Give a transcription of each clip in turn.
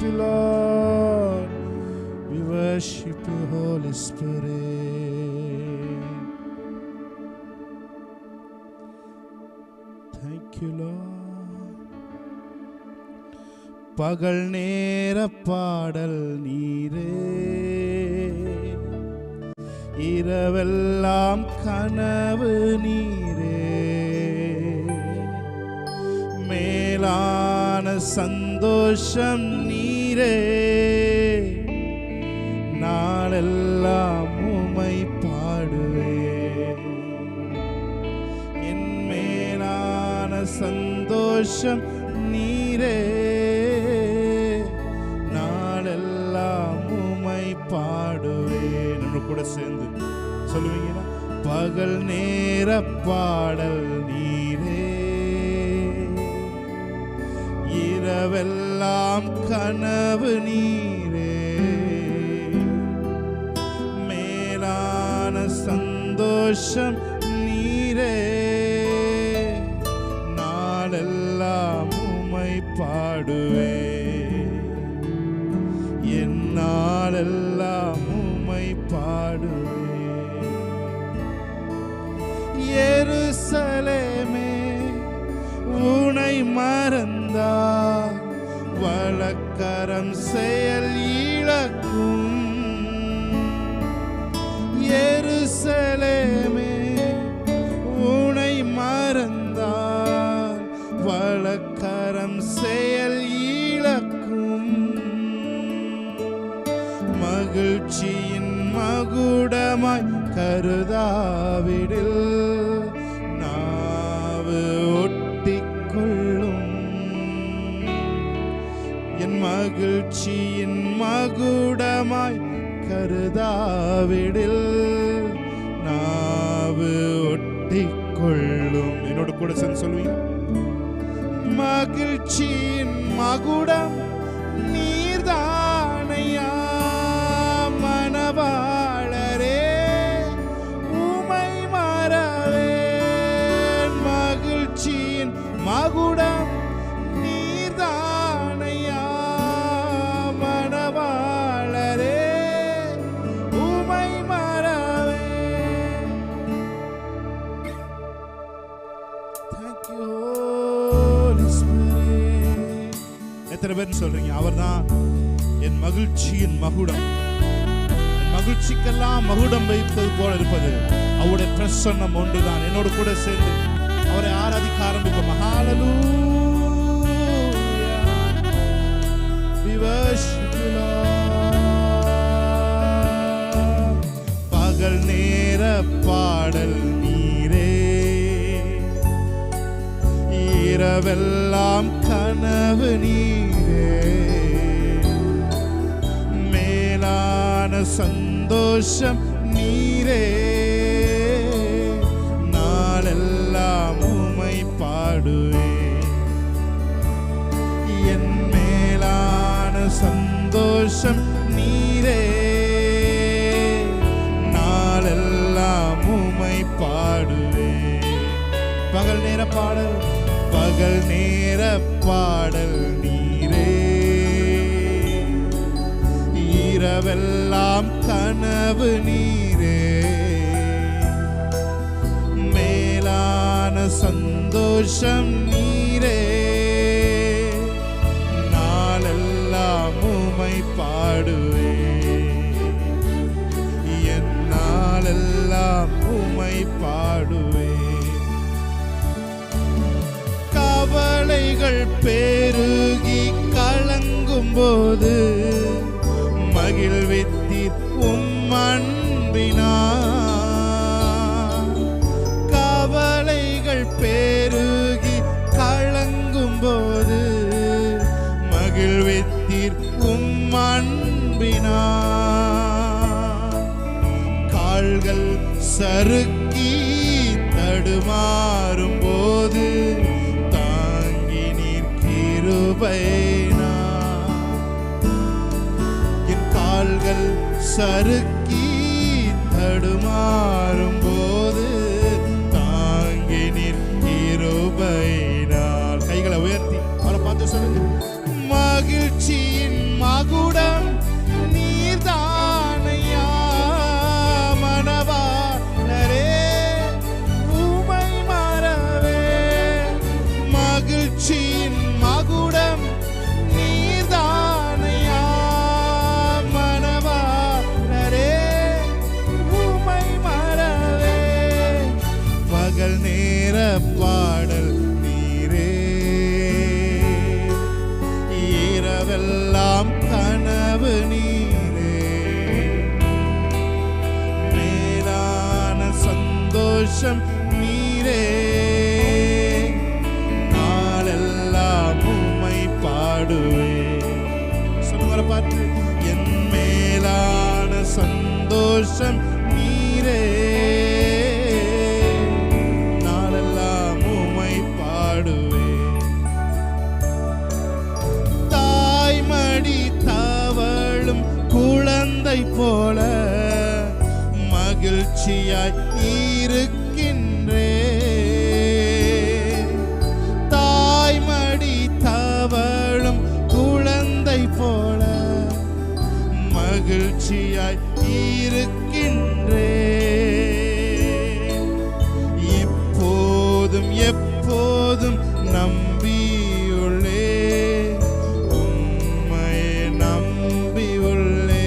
you, Lord. We worship you, Holy Spirit. Thank you, Lord. பகல் நேர பாடல் நீரே, இரவெல்லாம் கனவு நீரே, மேலான சந்தோஷம் நீரே, நாளெல்லாம் உம்மை பாடுவேன். என் மேலான சந்தோஷம் நீரே, நாளெல்லாம் உம்மை பாடுவேன். என்று கூட சேர்ந்து சொல்லுவீங்களா? பகல் நேர பாடல் நீரே, இரவெல்லாம் கனவு நீரே, மேலான சந்தோஷம் நீரே, நாளெல்லாம் உம்மை பாடுவேன். என் நாளெல்லாம் உம்மை பாடுவேன். எருசலேமே உனை மறந்தார், வலக்கரம் செயல் இழக்கும். எருசலேமே உனை மறந்தார், வலக்கரம் செயல் இழக்கும். மகிழ்ச்சியின் மகுடமாய் கருதாவிடில் நாவு ஒட்டிக்கொள்ளும். என் மகிழ்ச்சியின் மகுடமாய் கருதாவிடில் நாவு ஒட்டிக்கொள்ளும். என்னோட கூட சேர்ந்து சொல்லுவீங்க? மகிழ்ச்சியின் மகுடம் நீர்தானையா மணவாளரே, உமை மறவேன். மகிழ்ச்சியின் மகுடம் நீர்தானையா மணவாளரே, உமை மறவேன். Thank you, Holy Spirit. எத்தனை பேர் சொல்றீங்க அவர்தான் என் மகிழ்ச்சியின் மகுடம்? மகிழ்ச்சிக்கெல்லாம் மகுடம் வைப்பது போல இருப்பது அவருடைய பிரசன்னம் ஒன்றுதான். என்னோடு கூட சேர்ந்து அவரை ஆராதிக்க ஆரம்பிப்போம். ஹல்லேலூயா, we worship you, Lord. பகல் நேர பாடல் நீரே, இரவெல்லாம் கனவு நீரே, மேலான சந்தோஷம் நீரே, நாளெல்லாம் உம்மை பாடுவேன். என் மேலான சந்தோஷம் நீரே, நாளெல்லாம் உம்மை பாடுவேன். பகல் நேர பாடல், பகல் நேர பாடல் நீரே, இரவெல்லாம் கனவு நீரே, மேலான சந்தோஷம் நீரே, நாளெல்லாம் உம்மை பாடுவேன். என் நாளெல்லாம் உம்மை பாடுவேன். கவலைகள் பெருகி கலங்கும் போது மகிழ்வித்தீர் உம் அன்பினார். கவலைகள் பெருகி கலங்கும் போது மகிழ்வித்தீர் உம் அன்பினார். கால்கள் சறுக்கி தடுமாறும் போது தாங்கி நீர் கிருபையினார். என் கால்கள் சறுக்கி தடுமாறும் போது தாங்கி நீர் கிருபையினார். கைகளை உயர்த்தி அவரை பார்த்து சொல்லுங்க. மகிழ்ச்சியின் சந்தோஷம் நீரே, நாளெல்லாம் உம்மை பாடுவேன். சொல்லுங்க பாட்டு. என் மேலான சந்தோஷம் நீரே, நாளெல்லாம் உம்மை பாடுவேன். தாய்மடி தவழும் குழந்தை போல மகிழ்ச்சியாய் இருக்கின்றேன். தாய்மடி தவழும் குழந்தை போல மகிழ்ச்சியாய் இருக்கின்றேன். இப்போதும் எப்போதும் நம்பியுள்ளே, உம்மையே நம்பியுள்ளே.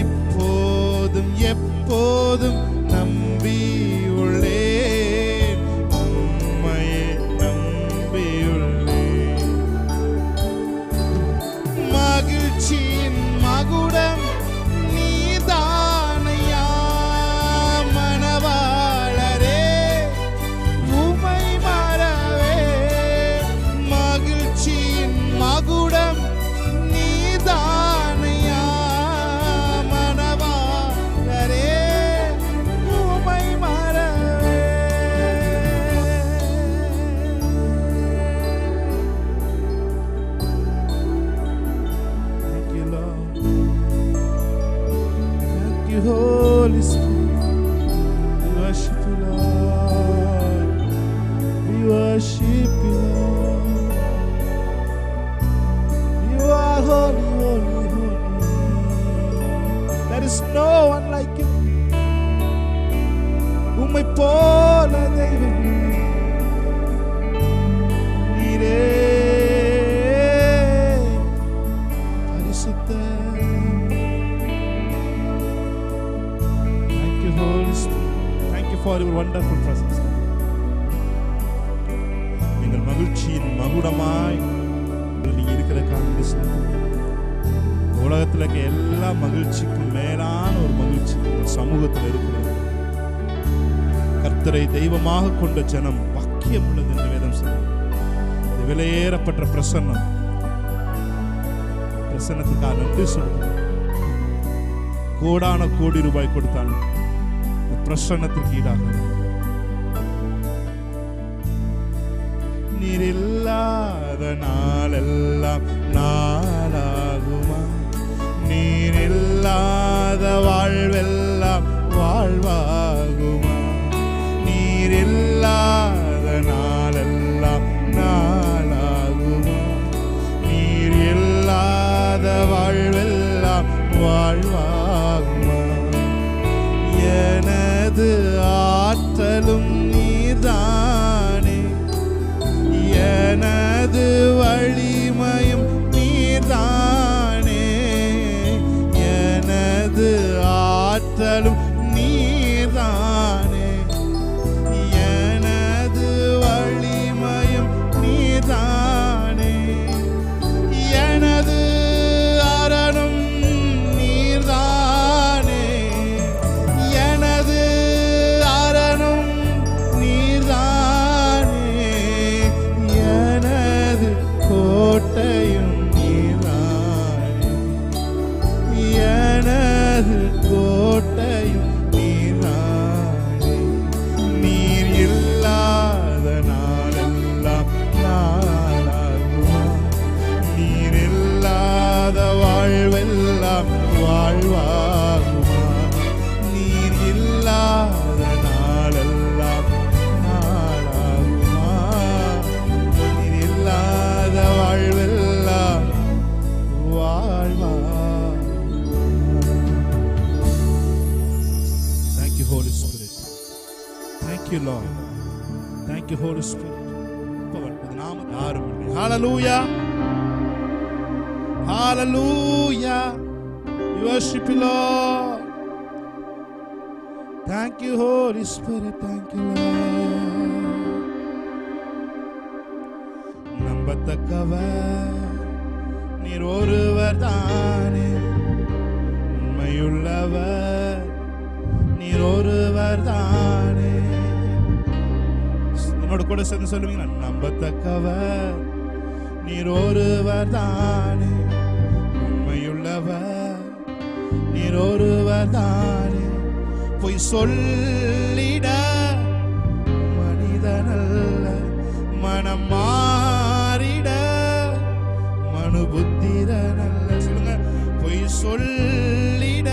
இப்போதும் எப்போதும் நம்பியுள்ளே, உம்மையே நம்பியுள்ளே. மகிழ்ச்சியின் மகுடம் நீதானையா மணவாளரே, உம்மை மறவே. மகிழ்ச்சியின் மகுடம் நீதானையா மணவாளரே, உம்மை மறவே. Thank you, Lord. Thank you, Holy Spirit. We worship you, Lord. We worship you, Lord. You are holy, holy, holy. There is no one like you. உம்மை போல தெய்வம் நீரே, பரிசுத்தர். Thank you, Holy Spirit. Thank you for your wonderful presence. நீங்கள் மகிழ்ச்சியின் மகுடமாய் நீங்க இருக்கிற காரணம் உலகத்தில் இருக்க எல்லா மகிழ்ச்சிக்கும் மேலான ஒரு மகிழ்ச்சி இந்த சமூகத்தில் இருக்கிறது. கர்த்தரை தெய்வமாக கொண்ட ஜனம் பாக்கியம் உள்ளது என்று வேதம் சொல்லுது. இந்த விலையேறப்பட்ட பிரசன்னத்துக்காக நன்றி சொல்லுது. கோடான கோடி ரூபாய் கொடுத்தாலும் இந்த பிரசன்னத்துக்கு ஈடாக நீர் இல்லாத நாளெல்லாம் நாளாகுமா, நீர் இல்லாத வாழ்வெல்லாம் வாழ்வாகுமா, நீர் இல்லாத நாளெல்லாம் நாளாகுமா, நீர் இல்லாத வாழ்வெல்லாம் வாழ்வாகுமா. எனது ஆற்றலும் நீர்தானே, எனது வலிமையும் நீர்தானே, எனது ஆற்றலும் நீர்தானே, எனது வலிமையும் நீர்தானே, எனது அரணும் நீர்தானே, எனது அரணும் நீர்தானே, எனது கோட்டையும் நீர்தானே, எனது கோட்டையும் நீர்தானே. நீர் இல்லாத நாளெல்லாம் நாளாகுமா, நீர் இல்லாத வாழ்வெல்லாம் வாழ்வாகுமா, நீர் இல்லாத நாளெல்லாம் நாளாகுமா, நீர் இல்லாத வாழ்வெல்லாம் வாழ்வாகுமா. Thank you, Holy Spirit. Thank you, Lord. Thank you, Holy Spirit. Hallelujah. Hallelujah. We worship you, Lord. Thank you, Holy Spirit. Thank you, Lord. நம்பத்தக்கவர் நீர் ஒருவர் தானே, உண்மையுள்ளவர் நீர் ஒருவர் தானே. என்னோட கூட சேர்ந்து சொல்லுவீங்களா? நம்பத்தக்கவர் நீர் ஒருவர் தானே, உண்மையுள்ளவர் நீர் ஒருவர் தானே. பொய் சொல்லிட மனிதனல்ல, மனம் மாறிட மனு புத்திரனல்ல. சொல்லுங்க, பொய் சொல்லிட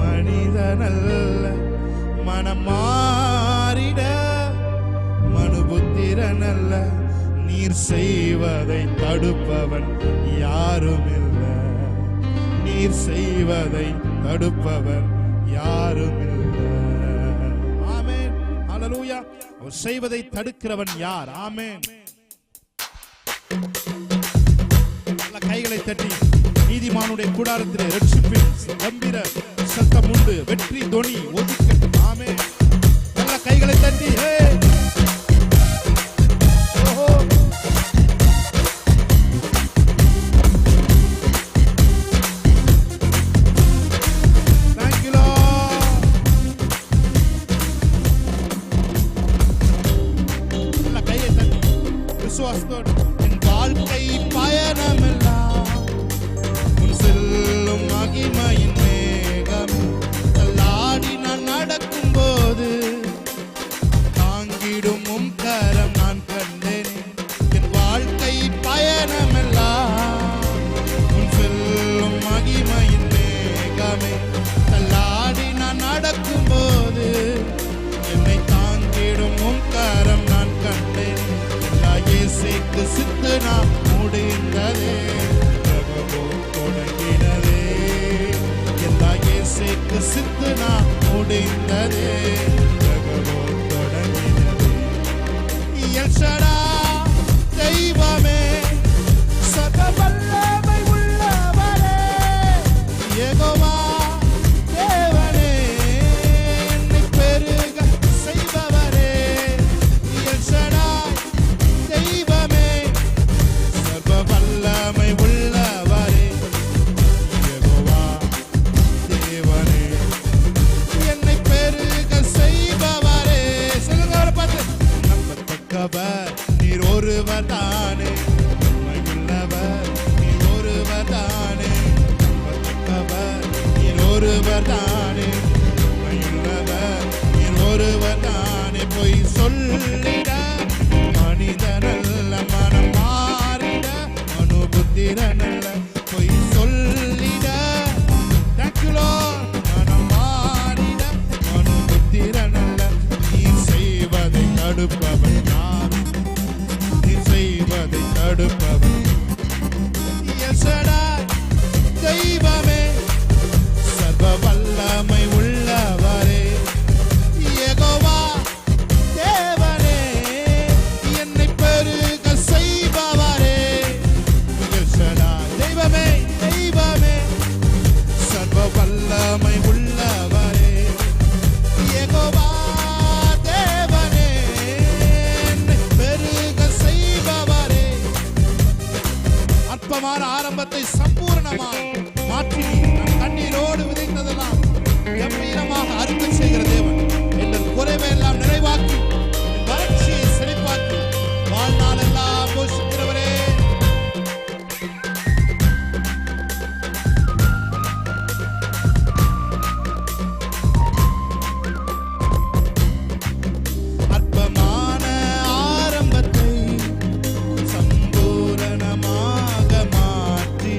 மனிதனல்ல, மனம் மாறிட மனு புத்திரனல்ல. நீர் செய்வதை தடுப்பவன் யாரும் இல்லை, நீர் செய்வதை தடுப்பவர் யாரும் இல்லை. ஆமென், ஹல்லேலூயா. அவர் செய்வதை தடுக்கிறவன் யார்? ஆமென். நல்ல கைகளை தட்டி நீதிமானுடைய கூடாரத்திலே ரட்சிப்பின் கம்பீர சத்தம் உண்டு, வெற்றி தொனி ஒதுக்கட்டும். ஆமென். நல்ல கைகளை தட்டி என் வாழ்க்கை பயணமெல்லாம் உன் செல்லும் மகிமையின் மேகம் தள்ளாடி நான் நடக்கும் போது தாங்கிடும் உம் கரம் நான் கண்டேன். என் வாழ்க்கை பயணமெல்லாம் உன் செல்லும் மகிமையின் மேகமே தள்ளாடி நான் நடக்கும் போது என்னை தாங்கிடும் உம் கரம் நான் கண்டேன். இயேசுக்கு சித்து நாம் முடிந்ததே, தொடங்கினதே. எல்லா இயேசுக்கு சித்து நாம் முடிந்ததே, தொடங்கினதே. எல் ஷடாய் தெய்வமே, சர்வ வல்லமை உள்ளவரே, யெகோவா தேவனே, என்னை பெருக செய்பவரே. எல் ஷடாய் தெய்வமே, சர்வ வல்லமை உள்ளவரே, யெகோவா தேவனே, என்னை பெருக செய்பவரே. சொல்லுங்க, அவரை பார்த்து. நம்பத்தக்கவர் நீர் ஒருவர் தானே, உண்மையுள்ளவர் நீர் ஒருவர் தானே. நம்பத்தக்கவர் நீர் ஒருவர் தானே, உண்மையுள்ளவர் நீர் ஒருவர் தானே. பொய் சொல்லிட மனிதனல்ல, மனம் மாறிட மனு புத்திரனல்ல. பொய் சொல்லிட மனம் மாறிட மனு புத்திரனல்ல. நீ செய்வதை தடுப்பவன் யார்? நீ செய்வதை தடுப்பவன் எல் ஷடாய் தெய்வமே, சர்வ வல்லமை உள்ளவரே, யெகோவா தேவனே, என்னை பெருக செய்பவரே. எல் ஷடாய் தெய்வமே, தெய்வமே, சர்வ வல்லமை உள்ளவரே, யெகோவா தேவனே, என்னை பெருக செய்பவரே. அற்பமான ஆரம்பத்தை சம்பூர்ணமாக மாற்றி நம் கண்ணீரோடு விதைத்ததெல்லாம் கம்பீரமாக அறுக்க செய்கிற தேவன். எங்கள் குறைவை எல்லாம் நிறைவாக்கி வறட்சியை செழிப்பாக்கி வாழ்நாள் எல்லாம் போஷிக்கிறவரே. அற்பமான ஆரம்பத்தை சம்பூரணமாக மாற்றி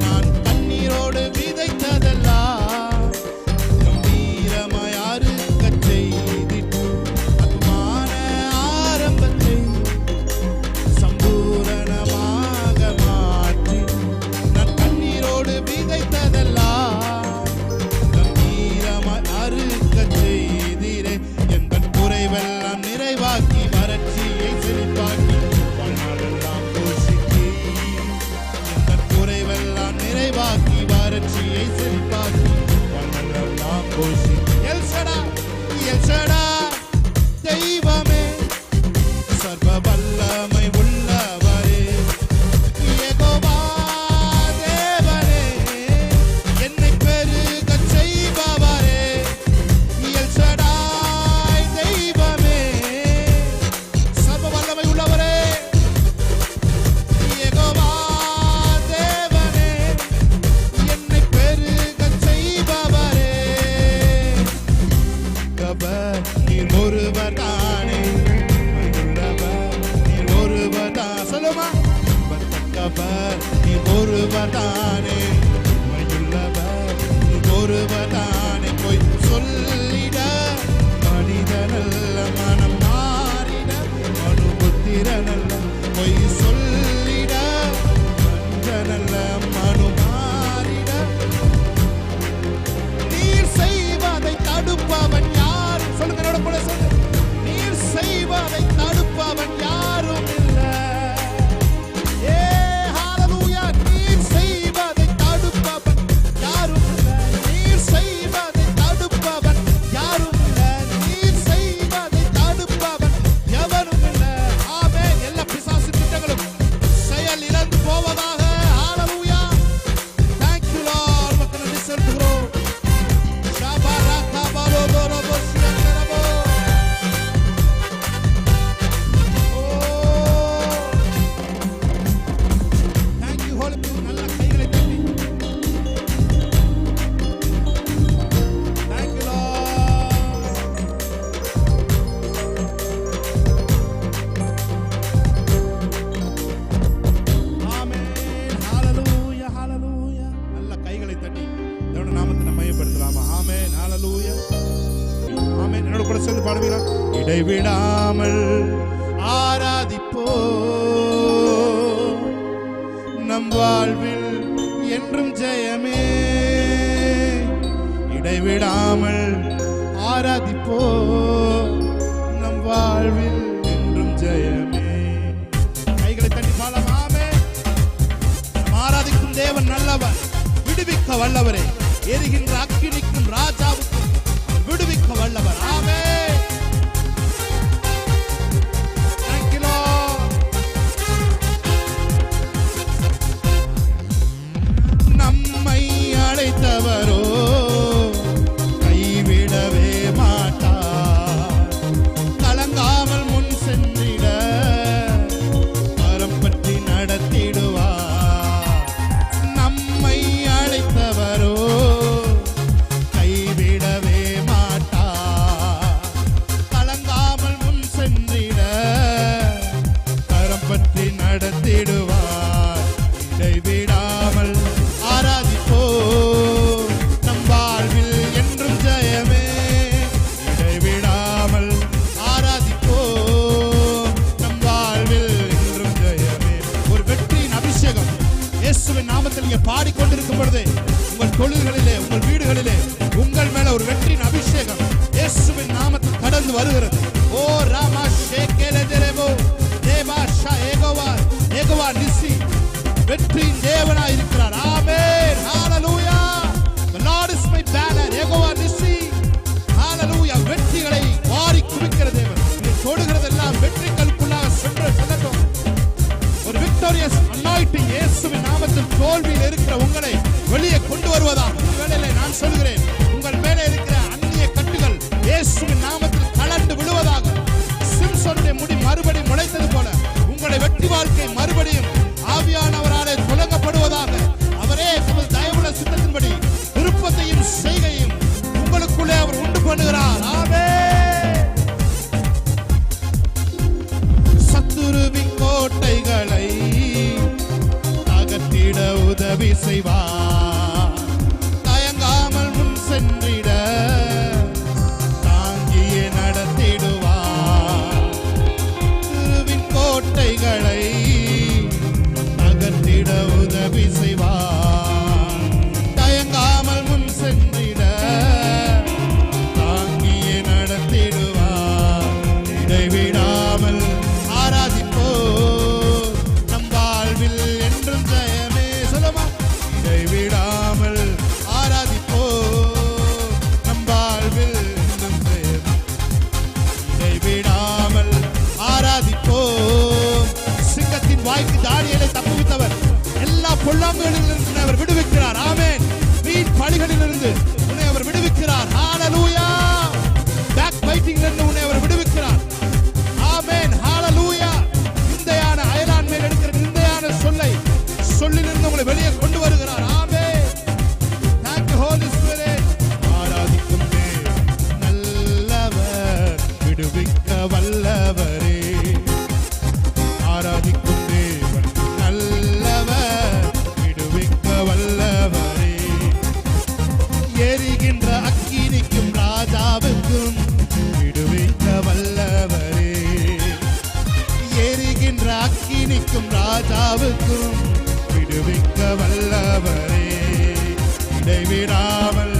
நான் கண்ணீரோடு விதைத்ததெல்லாம் கம்பீரமாய் அறுக்கச் செய்திட்டு. அற்பமான ஆரம்பத்தை சம்பூரணமாக மாற்றி நான் கண்ணீரோடு விதைத்ததெல்லாம் கம்பீரமாய் அறுக்கச் செய்தீரே. எங்கள் குறைவெல்லாம் நிறைவாக்கி வறட்சியை செழிப்பாக்கி வாழ்நாளெல்லாம் போஷித்தி. எங்கள் குறைவெல்லாம் நிறைவாக்கி வறட்சியை செழிப்பாக்கி வாழ்நாளெல்லாம் போஷித்தி. எல் ஷடாய், எல் ஷடாய் தெய்வமே, சர்வ வல்லமை உள்ளவரே, யெகோவா தேவனே, என்னை பெருக செய்பவரே. ஒருவதானே பொய் சொல்லிட மனிதனல்ல மனம் மாறிட மனுபுத்திரனல்ல பொய் சொல்லிட மனிதனல்ல மனு மாறிட நீர் செய்வதை தடுப்பவன் யார்? சொல்லுங்க, என்னோட கூட சொல்லுங்க. நீர் செய்வதை தடுப்பவன் யாரும் இல்லை. இடைவிடாமல் ஆராதிப்போ நம் வாழ்வில் என்றும் ஜெயமே. இடைவிடாமல் ஆராதிப்போ நம் வாழ்வில் என்றும் ஜெயமே. கைகளை தட்டி பாடலாம். ஆமென். ஆராதிக்கும் தேவன் நல்லவர், விடுவிக்க வல்லவரே. எரிகின்ற அக்கினிக்கும் ராஜாவுக்கும் விடுவிக்க வல்லவர். ஆமென். நம்மை அழைத்தவரோ கைவிடவே மாட்டார். கலங்காமல் முன் சென்றிட கரம் பற்றி நடத்திடுவார். நம்மை அழைத்தவரோ கைவிடவே மாட்டார். கலங்காமல் முன் சென்றிட கரம் பற்றி நடத்திடுவார். இடைவிடாமல் ஆராதிப்போ நம் வாழ்வில் என்றும் ஜெயமே. இடைவிடாமல் ஆராதிப்போ நம் வாழ்வில் என்றும் ஜெயமே. ஒரு வெற்றியின் அபிஷேகம் இயேசுவின் நாமத்தில் நீங்க பாடிக்கொண்டிருக்கும் பொழுது உங்கள் தொழில்களிலே, உங்கள் வீடுகளிலே உங்கள் மேல ஒரு வெற்றியின் அபிஷேகம் இயேசுவின் நாமத்தில் கடந்து வருகிறது. ஓ ராமா ஷேகேலெதெரேபோ தேவாஷா ஏகோவா ஏகோவா நிசி வெற்றியின் தேவனாய் இருக்கிறார். ஆமென். ஹalleluya. The Lord is my banner. Jehovah நிசி. ஹalleluya. வெற்றிகளை வாரி குவிக்கிற தேவன். நீ தொடுகிறதெல்லாம் வெற்றிகளுக்குள்ளாக செல்லட்டும். ஒரு victorious anointing இயேசுவின் நாமத்தில் தோல்வியில் இருக்கிற உங்களை வெளியே கொண்டு வருவதாக இந்த வேளையிலே நான் சொல்கிறேன். உங்கள் மேலே இருக்கிற அந்நிய கட்டுகள் இயேசுவின் நாமத்தில் கலந்து விழுவதாக. சிம்சோனுடைய முடி மறுபடியும் முளைத்தது போல உங்களை வெற்றி வாழ்க்கை மறுபடியும் ஆவியானவராலே தொடங்கப்படுவதாக. அவரே தமது தயவுள்ள சித்தத்தின்படி விருப்பத்தையும் செய்கையும் உங்களுக்குள்ளே அவர் உண்டு பண்ணுகிறார். ஆமென். சத்துருவின் கோட்டைகளை அகற்றிட உதவி செய்வார். தயங்காமல் முன் சென்றிட தாங்கியே நடத்திடுவார். திருவின் கோட்டைகளை அகற்றிட உதவி செய்வார். தயங்காமல் முன் சென்றிட தாங்கியே நடத்திடுவார். இடைவிடாமல் ஆராதிப்போ நம் வாழ்வில் என்றும் ஜெயமே. சொல்லுமா. இடைவிடாமல் ஆராதிப்போ நம் வாழ்வில் என்றும் ஜெயமே. இடைவிடாமல் ஆராதிப்போ. சிங்கத்தின் வாய்க்கு தானியேலை தப்புவித்தவர் எல்லா பொல்லாங்குகளிலிருந்து அவர் விடுவிக்கிறார். ஆமென். வீண் பழிகளிலிருந்து உன்னை அவர் விடுவிக்கிறார். ஹalleluya. பேக் பைட்டிங்கிலிருந்து உன்னை அவர் விடுவிக்கிறார். ஆமென். ஹalleluya. நிந்தையான அயலான் மேல் எடுக்கிற நிந்தையான சொல்லிலிருந்து உங்களை வெளியே கொண்டு வருகிறார். ஆமென். Thank you Holy Spirit. ஆராதிக்கும் நல்லவர், விடுவிக்க வல்லவரே. ஆராதிக்கும் தேவன் நல்லவர், விடுவிக்க வல்லவரே. அக்கினிக்கும் ராஜாவுக்கும் விடுவிக்க வல்லவரே. எரிகின்ற அக்கினிக்கும் ராஜாவுக்கும் விடுவிக்க வல்லவரே. இடைவிடாமல்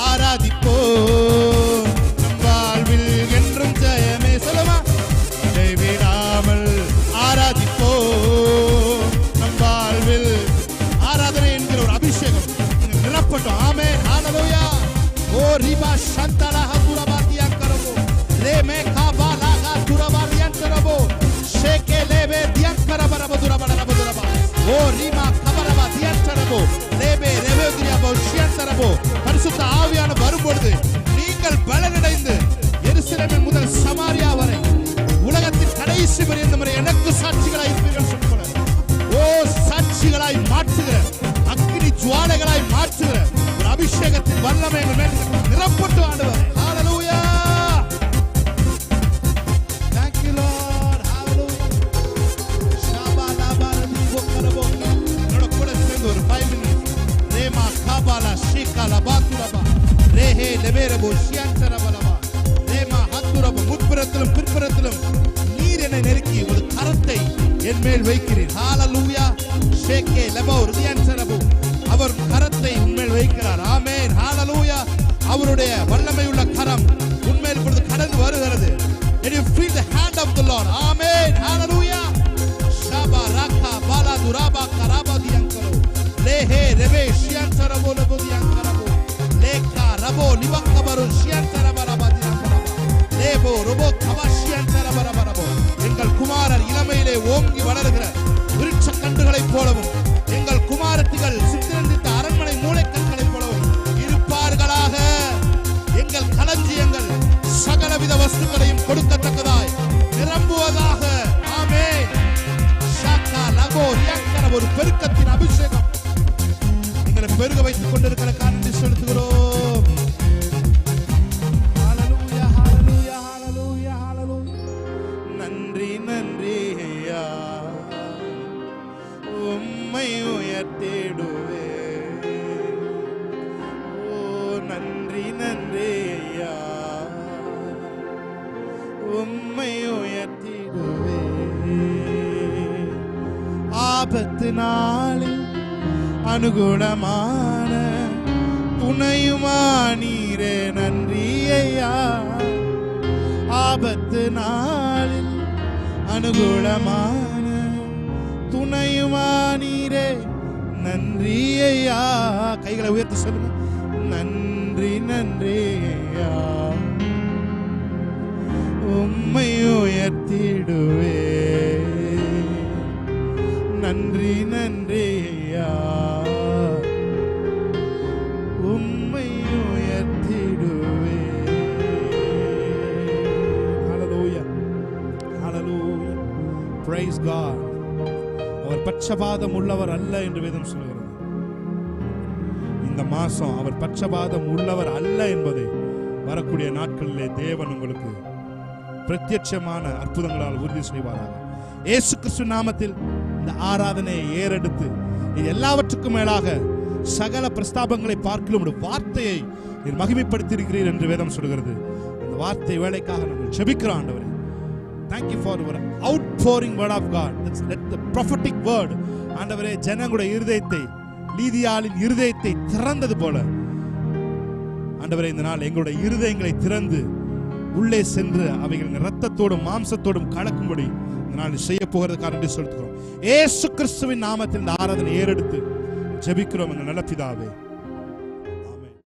ஆராதிப்போம், நம் வாழ்வில் என்றும் ஜெயமே. சொல்லுமா, இடைவிடாமல் ஆராதிப்போம், நம் வாழ்வில் ஆராதனை என்கிற ஒரு அபிஷேகம் நிரப்பட்டும். ஆமென், ஹல்லேலூயா. ஓ ரிபா சந்தலா ஹதுரபாதியா கரபோ ரேமே காபாலா ஹதுரபாதியா கரபோ ஷேகேலேவே தியா கரபரப துரபரப துரபா ஓ ரிமா கபரபா தியா கரபோ லேபே ரெவேதியாபோ ஷியந்தரபோ. பரிசுத்த ஆவியானவர் வரும்பொழுது நீங்கள் பலனடைந்து எருசலேமின் முதல் சமாரியா வரை உலகத்தின் கடைசி பரியந்தம் வரை எனக்கு சாட்சிகளாய் இருப்பீர்கள் சொல்லுகிறார். ஓ சாட்சிகளாய் மாற்றுகிற அக்கினி ஜுவாலைகளாய் மாற்றுகிற ஒரு அபிஷேகத்தின் வல்லமை நிரப்பட்டு ஆண்டவர். ஹல்லேலூயா. Thank you Lord. Hallelujah. ஷாபாலா Bharathi போக்கரபோ. என்னோட கூட சேர்ந்து ஒரு 5 minutes. ரேமா காபாலா ஷீகாலா பாத்துரபா ரேஹே லெபேரபோ ஷியாந்தரபலபா ரேமா ஹத்துரபோ. முற்புறத்திலும் பிற்புறத்திலும் நீர் என்னை நெருக்கி ஒரு கரத்தை என் மேல் வைக்கிறீர். ஹல்லேலூயா. ஷேகே லெபோ ரியான்சரபோ. அவர் கரத்தை உன்மேல் வைக்கிறார். ஆமென், ஹல்லேலூயா. அவருடைய வல்லமையுள்ள கரம் உன்மேல் இப்பொழுது கடந்து வருகிறது. And you feel the hand of the Lord. ஆமென், ஹல்லேலூயா. ஷாபா ராகா பாலா துராபா கராபா தியங்கரோ லேஹே ரெவே ஷியாந்தரபோ லபோ தியங்கரபோ லேகா ரபோ நிவக்கபரோ ஷியாந்தரபரபா தியங்கரபா லேபோ ரபோ கவாஷியாந்தரபரபரபோ. எங்கள் குமாரர் இளமையிலே ஓங்கி வளருகிற விருட்ச கன்றுகளைப் போலவும் எங்கள் குமாரத்திகள் சித்திரந்தித்த அரண்மனை மூளைக்கற்களைப் போலவும் இருப்பார்களாக. எங்கள் களஞ்சியங்கள் சகலவித வஸ்துக்களையும் கொடுக்கத்தக்கதாய் நிரம்புவதாக. ஆமென். ஷாக்கா லகோ ரியாக்கர. ஒரு பெருக்கத்தின் அபிஷேகம் எங்களை பெருக வைத்துக் கொண்டிருக்கிற காரணத்தை செலுத்துகிறோம். ஹல்லேலூயா, ஹல்லேலூயா, ஹல்லேலூயா, ஹல்லேலூயா. நன்றி நன்றி ஐயா, உம்மை உயர்த்திடுவே. ஓ நன்றி நன்றி ஐயா, உம்மை உயர்த்திடுவே. ஆபத்து நாளில் அனுகூலமான துணையுமா நீரே நன்றி ஐயா. ஆபத்து நாளில் அனுகூலமான துணையுமா நீரே நன்றி ஐயா. கைகளை உயர்த்தி சொல்லுங்க. நன்றி நன்றி ஐயா, உம்மை உயர்த்திடுவே. நன்றி நன்றி ஐயா, உம்மை உயர்த்திடுவே. ஹல்லேலூயா, ஹல்லேலூயா. Praise God. அவர் பட்சபாதம் உள்ளவர் அல்ல என்று வேதம் சொல்கிறது. இந்த மாசம் அவர் பட்சபாதம் உள்ளவர் அல்ல என்பதை வரக்கூடிய நாட்களிலே தேவன் உங்களுக்கு பிரத்யட்சமான அற்புதங்களால் உறுதி செய்வாராக. இயேசு கிறிஸ்து நாமத்தில் இந்த ஆராதனையை ஏறெடுத்து எல்லாவற்றுக்கும் மேலாக சகல பிரஸ்தாபங்களை பார்க்கலும் ஒரு வார்த்தையை நீர் மகிமைப்படுத்தி இருக்கிறீர் என்று வேதம் சொல்கிறது. அந்த வார்த்தை வேலைக்காக நாங்கள் ஜெபிக்கிறோம் ஆண்டவரே. Thank you for your outpouring word of God. Let the prophetic word ஆண்டவரே ஜனங்களுடைய இருதயத்தை, லீதியாளின் இருதயத்தை திறந்தது போல ஆண்டவரே இந்த நாள் எங்களுடைய இருதயங்களை திறந்து உள்ளே சென்று அவைகளின் இரத்தத்தோடும் மாம்சத்தோடும் கலக்கும்படி இந்த நாள் செய்ய போகிறதுக்காக சொல்லுகிறோம். இயேசு கிறிஸ்துவின் நாமத்தில் இந்த ஆராதனை ஏறெடுத்து ஜெபிக்கிறோம் எங்கள் நல்ல பிதாவே.